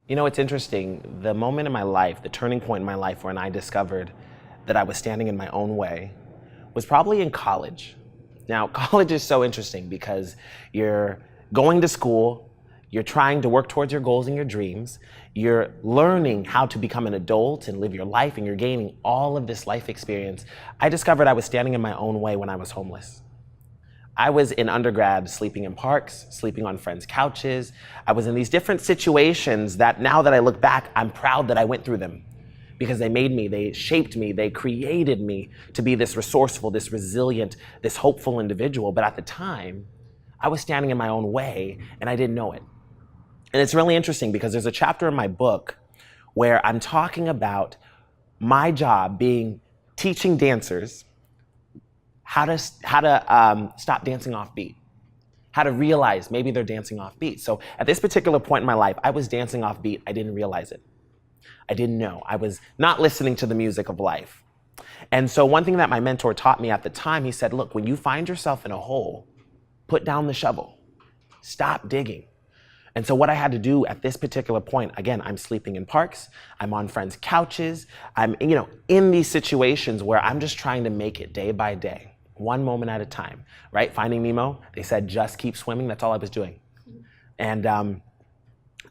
You know, it's interesting. The moment in my life, the turning point in my life when I discovered that I was standing in my own way was probably in college. Now, college is so interesting because you're going to school, you're trying to work towards your goals and your dreams, you're learning how to become an adult and live your life, and you're gaining all of this life experience. I discovered I was standing in my own way when I was homeless. I was in undergrad sleeping in parks, sleeping on friends' couches. I was in these different situations that now that I look back, I'm proud that I went through them because they made me, they shaped me, they created me to be this resourceful, this resilient, this hopeful individual. But at the time, I was standing in my own way and I didn't know it. And it's really interesting because there's a chapter in my book where I'm talking about my job being teaching dancers how to stop dancing off beat, how to realize maybe they're dancing off beat. So at this particular point in my life, I was dancing off beat. I didn't realize it. I didn't know. I was not listening to the music of life. And so one thing that my mentor taught me at the time, he said, look, when you find yourself in a hole, put down the shovel, stop digging. And so what I had to do at this particular point, again, I'm sleeping in parks, I'm on friends' couches, I'm in these situations where I'm just trying to make it day by day. One moment at a time, right? Finding Nemo, they said, just keep swimming. That's all I was doing. And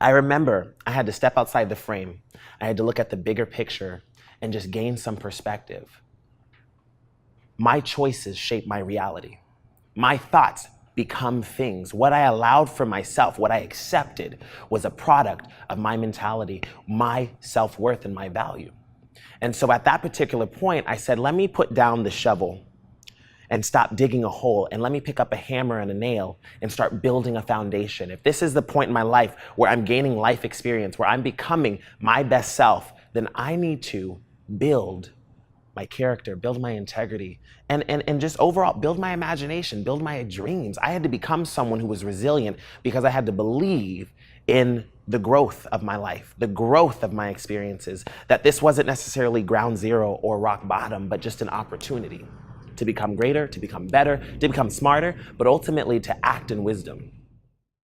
I remember I had to step outside the frame. I had to look at the bigger picture and just gain some perspective. My choices shape my reality. My thoughts become things. What I allowed for myself, what I accepted, was a product of my mentality, my self-worth, and my value. And so at that particular point, I said, let me put down the shovel and stop digging a hole, and let me pick up a hammer and a nail and start building a foundation. If this is the point in my life where I'm gaining life experience, where I'm becoming my best self, then I need to build my character, build my integrity, and just overall build my imagination, build my dreams. I had to become someone who was resilient because I had to believe in the growth of my life, the growth of my experiences, that this wasn't necessarily ground zero or rock bottom, but just an opportunity to become greater, to become better, to become smarter, but ultimately to act in wisdom.